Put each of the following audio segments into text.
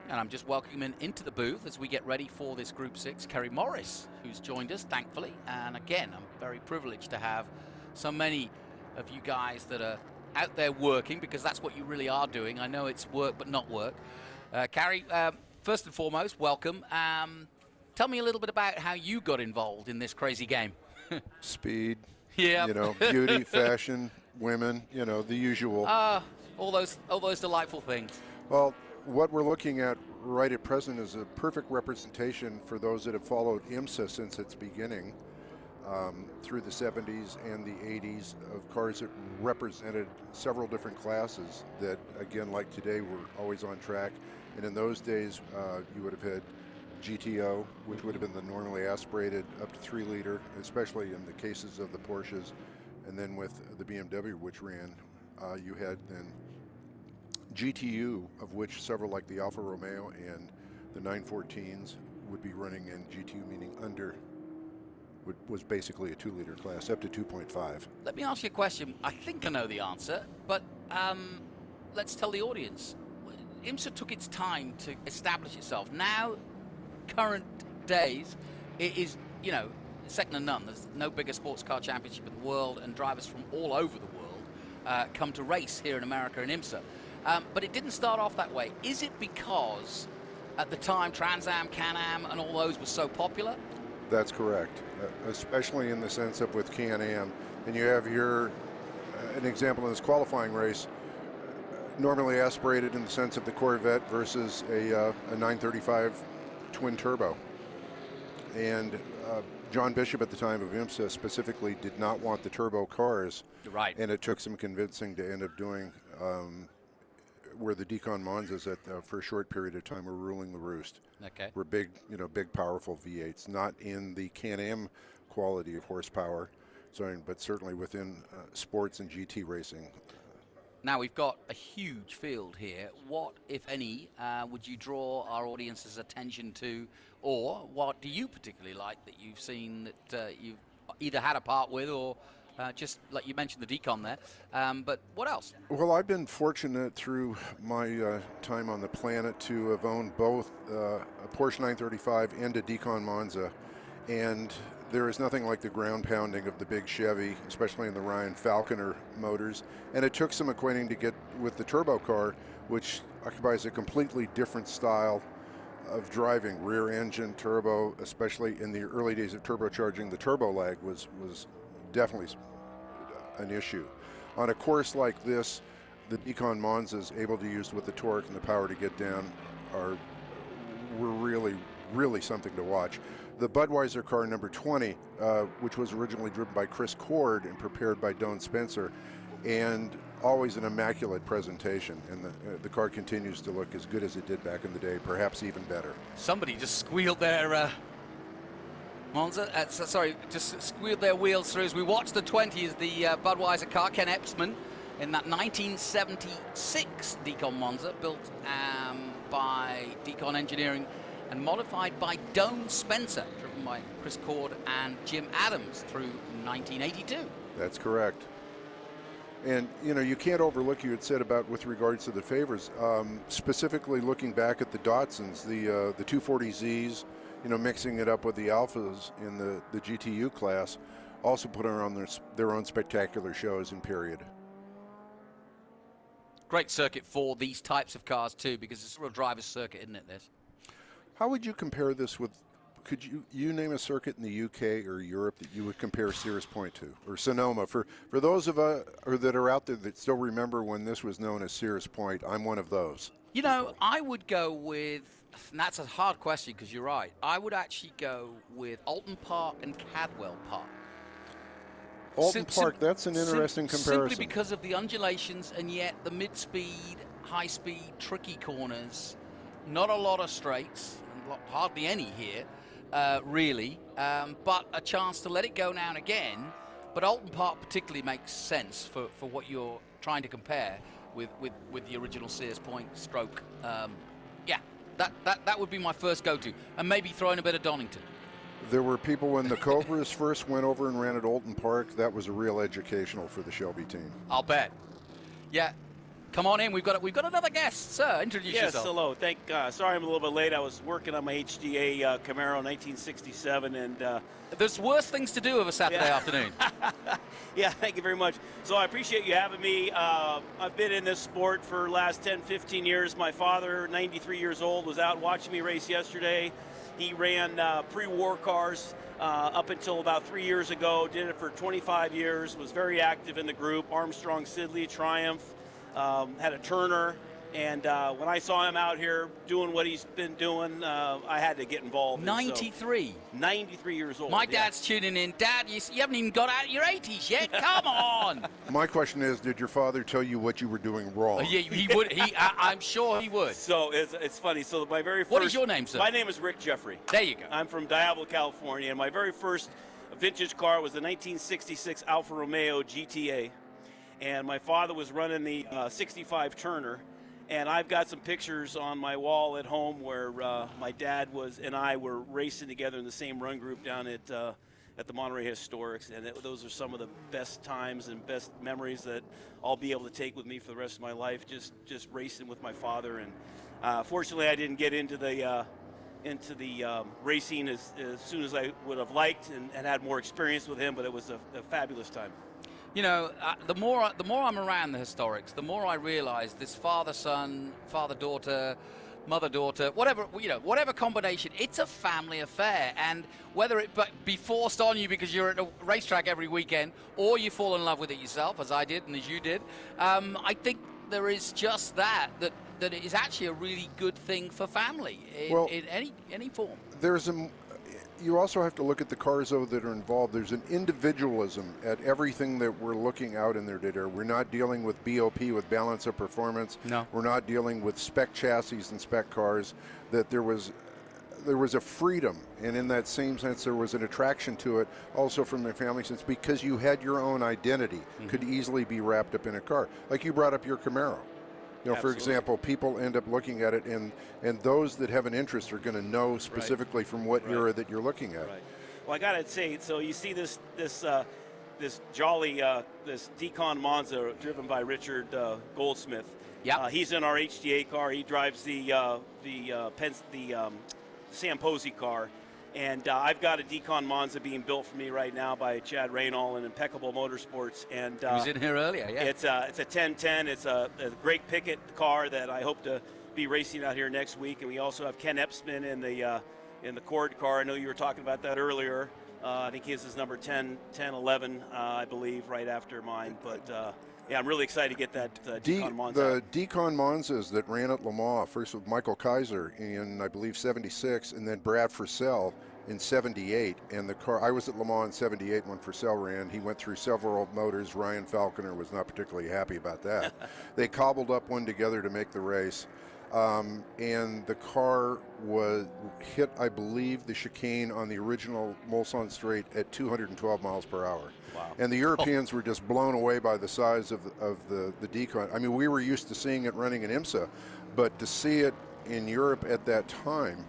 And I'm just welcoming him into the booth as we get ready for this Group 6. Kerry Morris, who's joined us, thankfully. And again, I'm very privileged to have so many of you guys that are out there working, because that's what you really are doing. I know it's work, but not work. Kerry, first and foremost, welcome. Tell me a little bit about how you got involved in this crazy game. Speed, yeah, you know, beauty, fashion, women, you know, the usual. All those delightful things. Well, what we're looking at right at present is a perfect representation for those that have followed IMSA since its beginning, through the 70s and the 80s, of cars that represented several different classes that, again, like today, were always on track. And in those days, you would have had GTO, which would have been the normally aspirated up to 3 liter, especially in the cases of the Porsches. And then with the BMW, which ran, you had then GTU, of which several like the Alfa Romeo and the 914s would be running in GTU, meaning under, was basically a 2 liter class, up to 2.5. Let me ask you a question. I think I know the answer, but let's tell the audience. IMSA took its time to establish itself. Now, current days, it is, you know, second to none. There's no bigger sports car championship in the world, and drivers from all over the world come to race here in America in IMSA. But it didn't start off that way. Is it because at the time Trans Am, Can-Am, and all those were so popular? That's correct, especially in the sense of with Can-Am. And you have your, an example in this qualifying race, normally aspirated in the sense of the Corvette versus a 935 twin turbo. And John Bishop at the time of IMSA specifically did not want the turbo cars. Right. And it took some convincing to end up doing where the DeKon Monzas for a short period of time were ruling the roost. Okay. Were big, you know, big powerful V8s, not in the Can-Am quality of horsepower, but certainly within sports and GT racing. Now we've got a huge field here. What, if any, would you draw our audience's attention to, or what do you particularly like that you've seen that you've either had a part with, or just like you mentioned the DeKon there, but what else? Well, I've been fortunate through my time on the planet to have owned both a Porsche 935 and a DeKon Monza, and there is nothing like the ground pounding of the big Chevy, especially in the Ryan Falconer motors. And it took some acquainting to get with the turbo car, which occupies a completely different style of driving. Rear engine turbo, especially in the early days of turbocharging, the turbo lag was definitely an issue. On a course like this, the DeKon Monzas able to use with the torque and the power to get down were really something to watch. The Budweiser car number 20, which was originally driven by Chris Cord and prepared by Don Spencer, and always an immaculate presentation, and the car continues to look as good as it did back in the day, perhaps even better. Somebody just squealed their Monza, just squealed their wheels through as we watched the 20 as the Budweiser car, Ken Epsman, in that 1976 DeKon Monza, built by DeKon Engineering and modified by Don Spencer, driven by Chris Cord and Jim Adams through 1982. That's correct. And, you know, you can't overlook, you had said about with regards to the favors, specifically looking back at the Datsuns, the 240Zs, you know, mixing it up with the Alphas in the GTU class, also put on their own spectacular shows in period. Great circuit for these types of cars too, because it's a real driver's circuit, isn't it, this? How would you compare this with, could you name a circuit in the UK or Europe that you would compare Sears Point to, or Sonoma? For those of us that are out there that still remember when this was known as Sears Point, I'm one of those. You know, I would go with, and that's a hard question because you're right, I would actually go with Alton Park and Cadwell Park. Alton Park, that's an interesting comparison. Simply because of the undulations and yet the mid-speed, high-speed, tricky corners, not a lot of straights, hardly any here, really, but a chance to let it go now and again. But Alton Park particularly makes sense for what you're trying to compare with the original Sears Point stroke. Yeah, that would be my first go-to, and maybe throw in a bit of Donington. There were people when the Cobras first went over and ran at Alton Park, that was a real educational for the Shelby team. I'll bet. Yeah, Come on in. We've got another guest. Sir, introduce yes, yourself. Hello. Sorry I'm a little bit late. I was working on my HDA Camaro 1967, and there's worse things to do of a Saturday afternoon. Yeah, thank you very much. So I appreciate you having me. I've been in this sport for the last 10, 15 years. My father, 93 years old, was out watching me race yesterday. He ran pre-war cars up until about 3 years ago, did it for 25 years, was very active in the group, Armstrong, Sidley, Triumph, had a Turner, and when I saw him out here doing what he's been doing, I had to get involved. 93? 93 years old. My dad's tuning in. Dad, you haven't even got out of your 80s yet. Come on. My question is, did your father tell you what you were doing wrong? Yeah, he would. I'm sure he would. So it's funny. So my very first... What is your name, sir? My name is Rick Jeffrey. There you go. I'm from Diablo, California, and my very first vintage car was the 1966 Alfa Romeo GTA. And my father was running the 65 Turner, and I've got some pictures on my wall at home where my dad and I were racing together in the same run group down at the Monterey Historics, and those are some of the best times and best memories that I'll be able to take with me for the rest of my life, just racing with my father. And fortunately, I didn't get into the racing as soon as I would have liked, and had more experience with him, but it was a fabulous time. You know, the more I'm around the historics, the more I realize this father-son, father-daughter, mother-daughter, whatever combination, it's a family affair. And whether it be forced on you because you're at a racetrack every weekend, or you fall in love with it yourself, as I did and as you did, I think there is just that it is actually a really good thing for family in any form. You also have to look at the cars, though, that are involved. There's an individualism at everything that we're looking out in there today. We're not dealing with BOP, with balance of performance. No. We're not dealing with spec chassis and spec cars. That there was a freedom, and in that same sense, there was an attraction to it, also from the family sense, because you had your own identity, could easily be wrapped up in a car. Like you brought up your Camaro. You know, Absolutely. for example, people end up looking at it, and those that have an interest are going to know specifically from what era that you're looking at. Right. Well, I gotta say, so you see this jolly this DeKon Monza driven by Richard Goldsmith. Yeah. He's in our HDA car. He drives the Sam Posey car. And I've got a DeKon Monza being built for me right now by Chad Raynal and Impeccable Motorsports. And he was in here earlier, yeah. It's a 1010. It's a great picket car that I hope to be racing out here next week. And we also have Ken Epsman in the Cord car. I know you were talking about that earlier. I think his is number 1011, I believe, right after mine. But yeah, I'm really excited to get that DeKon Monza. The DeKon Monzas that ran at Le Mans, first with Michael Kaiser in, I believe, 76, and then Brad Frisell in 78. And the car, I was at Le Mans in 78 when Frisell ran. He went through several motors. Ryan Falconer was not particularly happy about that. They cobbled up one together to make the race. And the car was hit, I believe, the chicane on the original Mulsanne Straight at 212 miles per hour. Wow. And the Europeans were just blown away by the size of the DeKon. I mean, we were used to seeing it running in IMSA, but to see it in Europe at that time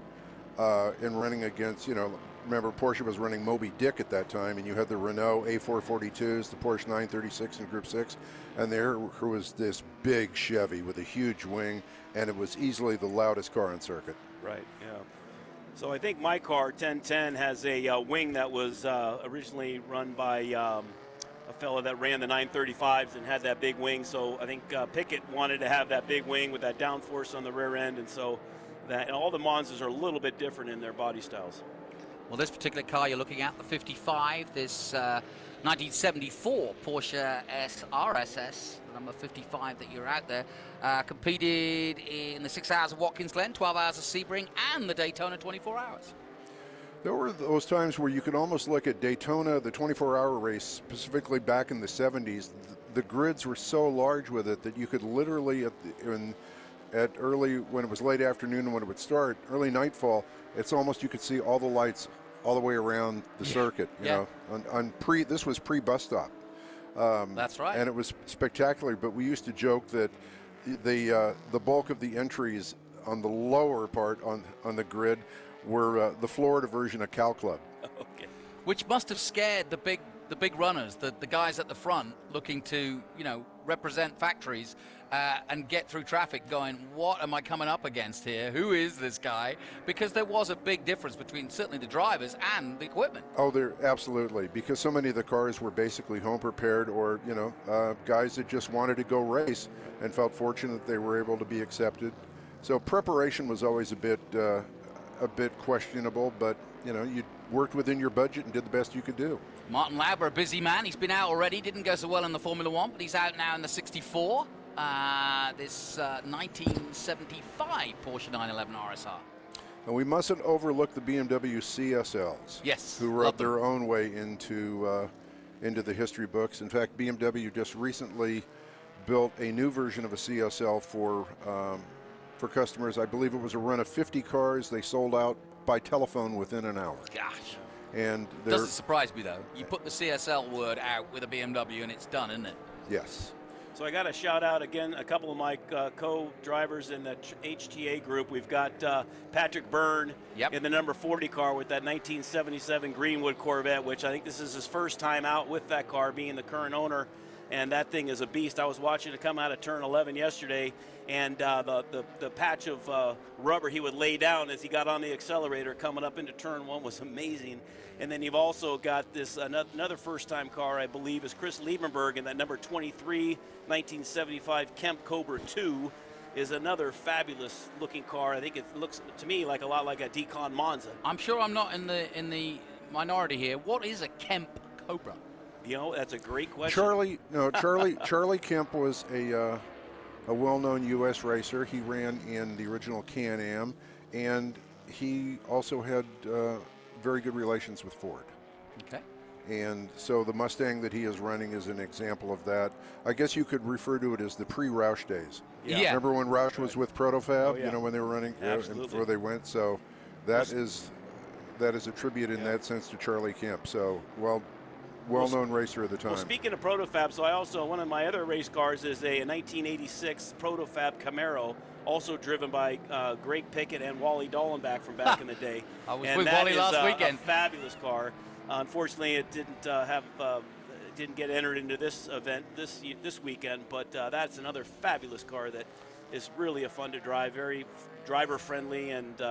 and running against, remember Porsche was running Moby Dick at that time, and you had the Renault A442s, the Porsche 936 in Group 6, and there was this big Chevy with a huge wing, and it was easily the loudest car on circuit. Right, yeah. So I think my car, 1010, has a wing that was originally run by a fellow that ran the 935s and had that big wing. So I think Pickett wanted to have that big wing with that downforce on the rear end, and so and all the Monzas are a little bit different in their body styles. Well, this particular car you're looking at, the 55, this 1974 Porsche RSS, the number 55 that you're out there, competed in the 6 hours of Watkins Glen, 12 hours of Sebring, and the Daytona 24 hours. There were those times where you could almost look at Daytona, the 24-hour race, specifically back in the 70s. The grids were so large with it that you could literally, at early, when it was late afternoon and when it would start, early nightfall, it's almost you could see all the lights all the way around the circuit. You know, this was pre-bus stop. That's right. And it was spectacular. But we used to joke that the bulk of the entries on the lower part on the grid were the Florida version of Cal Club. Okay. Which must have scared the big the big runners, the guys at the front looking to, you know, represent factories and get through traffic going, what am I coming up against here? Who is this guy? Because there was a big difference between certainly the drivers and the equipment. Oh, there absolutely, because so many of the cars were basically home prepared, or, you know, guys that just wanted to go race and felt fortunate that they were able to be accepted. So preparation was always a bit questionable, but, you know, you worked within your budget and did the best you could do. Martin Lauber, a busy man. He's been out already. Didn't go so well in the Formula One, but he's out now in the 64. This 1975 Porsche 911 RSR. And we mustn't overlook the BMW CSLs. Yes, who wrote their own way into the history books. In fact, BMW just recently built a new version of a CSL for customers. I believe it was a run of 50 cars. They sold out by telephone within an hour. Gosh. And doesn't surprise me, though. You put the CSL word out with a BMW and it's done, isn't it? Yes. So I got to shout out again a couple of my co-drivers in the HTA group. We've got Patrick Byrne in the number 40 car with that 1977 Greenwood Corvette, which I think this is his first time out with that car, being the current owner. And that thing is a beast. I was watching it come out of turn 11 yesterday, and the patch of rubber he would lay down as he got on the accelerator coming up into turn 1 was amazing. And then you've also got this another first-time car, I believe, is Chris Liebenberg in that number 23 1975 Kemp Cobra 2 is another fabulous-looking car. I think it looks to me like a lot like a DeKon Monza. I'm sure I'm not in the minority here. What is a Kemp Cobra? You know, that's a great question. Charlie Kemp was a well-known U.S. racer. He ran in the original Can-Am, and he also had very good relations with Ford. Okay. And so the Mustang that he is running is an example of that. I guess you could refer to it as the pre-Roush days. Yeah. Remember when Roush was with Protofab? Oh, yeah. You know, when they were running before they went. So that is a tribute in that sense to Charlie Kemp. So well-known racer at the time. Well, speaking of Protofab, so I also, one of my other race cars is a 1986 Protofab Camaro, also driven by Greg Pickett and Wally Dallenbach from back in the day. I was with Wally last weekend. A fabulous car. Unfortunately, it didn't get entered into this event this weekend, but that's another fabulous car that is really a fun to drive, very driver friendly, and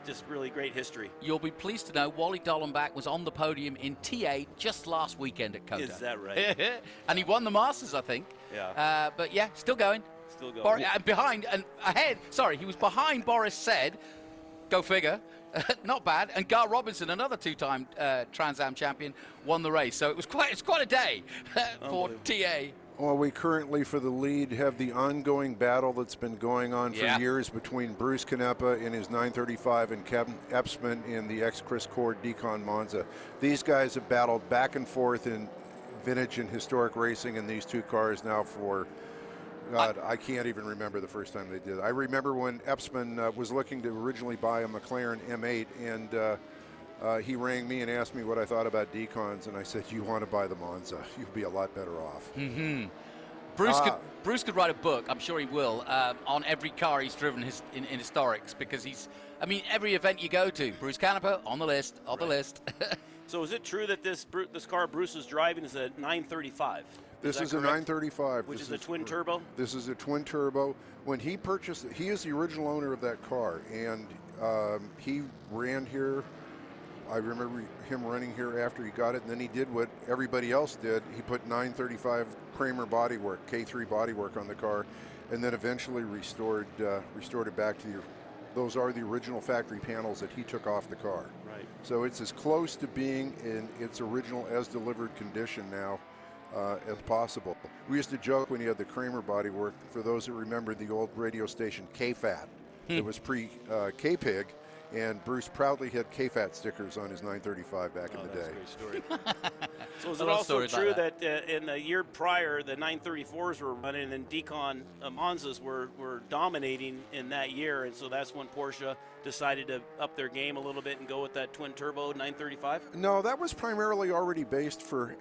just really great history. You'll be pleased to know Wally Dallenbach was on the podium in TA just last weekend at COTA. Is that right? And he won the Masters, I think. Yeah. But yeah, still going. Still going. Behind and ahead. Sorry, he was behind Boris Said. Go figure. Not bad. And Gar Robinson, another two-time Trans Am champion, won the race. So it's quite a day for TA. Well, we currently, for the lead, have the ongoing battle that's been going on for years between Bruce Canepa in his 935 and Kevin Epsman in the ex-Chris Cord DeKon Monza. These guys have battled back and forth in vintage and historic racing in these two cars now for, God, I can't even remember the first time they did it. I remember when Epsman was looking to originally buy a McLaren M8, and he rang me and asked me what I thought about DeKons, and I said, you want to buy the Monza. You'll be a lot better off. Mm-hmm. Bruce could write a book, I'm sure he will, on every car he's driven in historics, because every event you go to, Bruce Canepa on the list, the list. So is it true that this car Bruce is driving is a 935? This is a 935. Which is a twin turbo? This is a twin turbo. When he purchased it, he is the original owner of that car, and he ran here. I remember him running here after he got it, and then he did what everybody else did. He put 935 Kramer bodywork, K3 bodywork on the car, and then eventually restored it back to those are the original factory panels that he took off the car. Right. So it's as close to being in its original as delivered condition now as possible. We used to joke when he had the Kramer bodywork, for those that remember the old radio station K-Fat. It was pre-K-Pig, and Bruce proudly had K-Fat stickers on his 935 back in the day. That's a great story. So is it also true that in the year prior, the 934s were running and DeKon Monzas were dominating in that year, and so that's when Porsche decided to up their game a little bit and go with that twin turbo 935? No, that was primarily already based for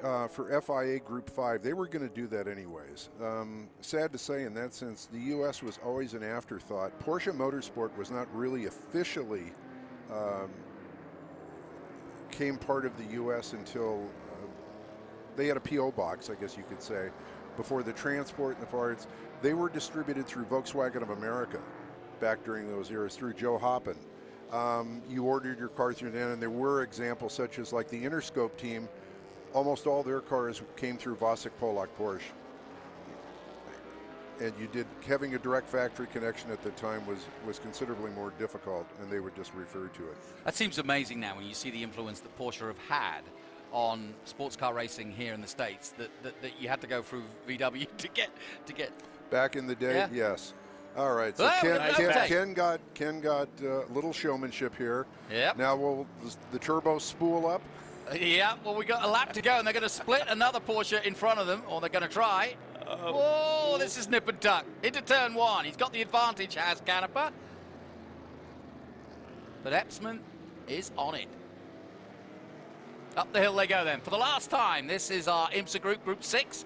FIA Group 5. They were going to do that anyways. Sad to say, in that sense, the U.S. was always an afterthought. Porsche Motorsport was not really officially came part of the U.S. until they had a PO box, I guess you could say, before the transport and the parts. They were distributed through Volkswagen of America back during those eras, through Joe Hoppen. You ordered your car through then, and there were examples such as like the Interscope team. Almost all their cars came through Vasek Polak Porsche. And you did, having a direct factory connection at the time was considerably more difficult, and they would just refer to it. That seems amazing now when you see the influence that Porsche have had on sports car racing here in the States, that you had to go through VW to get. Back in the day, yeah. Yes. All right, so Ken got a little showmanship here. Yep. Now will the turbo spool up? Yeah, well, we got a lap to go, and they're going to split another Porsche in front of them, or they're going to try. Whoa, this is nip and tuck. Into turn one. He's got the advantage, has Canepa. But Epsman is on it. Up the hill they go then. For the last time, this is our IMSA group, Group 6.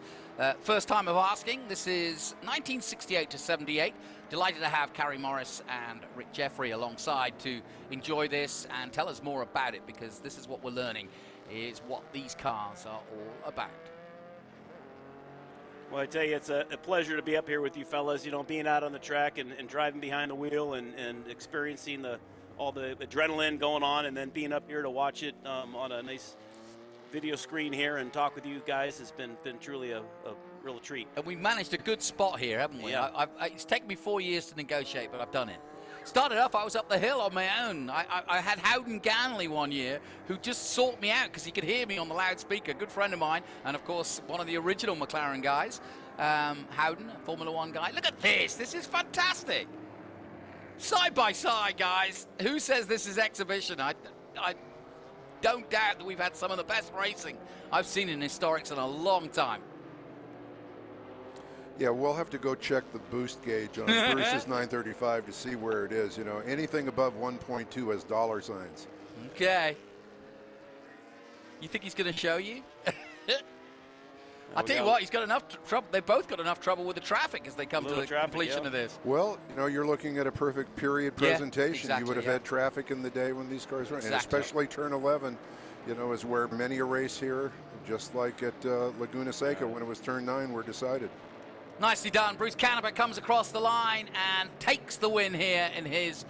First time of asking. This is 1968 to 78. Delighted to have Carrie Morris and Rick Jeffrey alongside to enjoy this and tell us more about it, because this is what we're learning, is what these cars are all about. Well, I tell you, it's a pleasure to be up here with you fellas, you know, being out on the track and driving behind the wheel and experiencing all the adrenaline going on, and then being up here to watch it on a nice video screen here and talk with you guys has been truly a real treat. And we managed a good spot here, haven't we? Yeah. It's taken me 4 years to negotiate, but I've done it. Started off, I was up the hill on my own. I had Howden Ganley one year who just sought me out because he could hear me on the loudspeaker. Good friend of mine, and of course, one of the original McLaren guys. Howden, a Formula One guy. Look at this. This is fantastic. Side by side, guys. Who says this is exhibition? I don't doubt that we've had some of the best racing I've seen in historics in a long time. Yeah, we'll have to go check the boost gauge on Bruce's 935 to see where it is. You know, anything above 1.2 has dollar signs. Okay. You think he's going to show you? I'll tell you what, he's got enough trouble. They both got enough trouble with the traffic as they come to the completion of this. Well, you know, you're looking at a perfect period presentation. Exactly, you would have had traffic in the day when these cars run. Exactly. And especially turn 11, you know, is where many a race here, just like at Laguna Seca when it was turn 9, were decided. Nicely done. Bruce Canepa comes across the line and takes the win here in his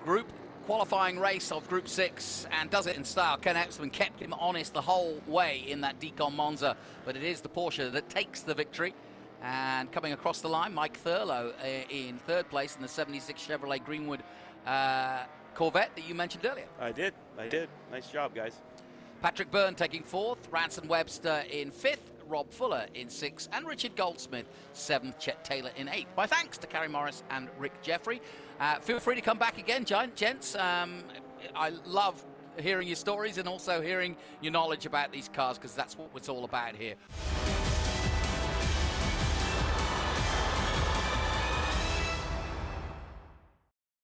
group qualifying race of Group 6, and does it in style. Ken Epsman kept him honest the whole way in that DeKon Monza, but it is the Porsche that takes the victory. And coming across the line, Mike Thurlow in third place in the 76 Chevrolet Greenwood Corvette that you mentioned earlier. I did. Nice job, guys. Patrick Byrne taking fourth, Ranson Webster in fifth, Rob Fuller in sixth, and Richard Goldsmith seventh, Chet Taylor in eighth. My thanks to Carrie Morris and Rick Jeffrey. Feel free to come back again, gents. I love hearing your stories and also hearing your knowledge about these cars, because that's what it's all about here.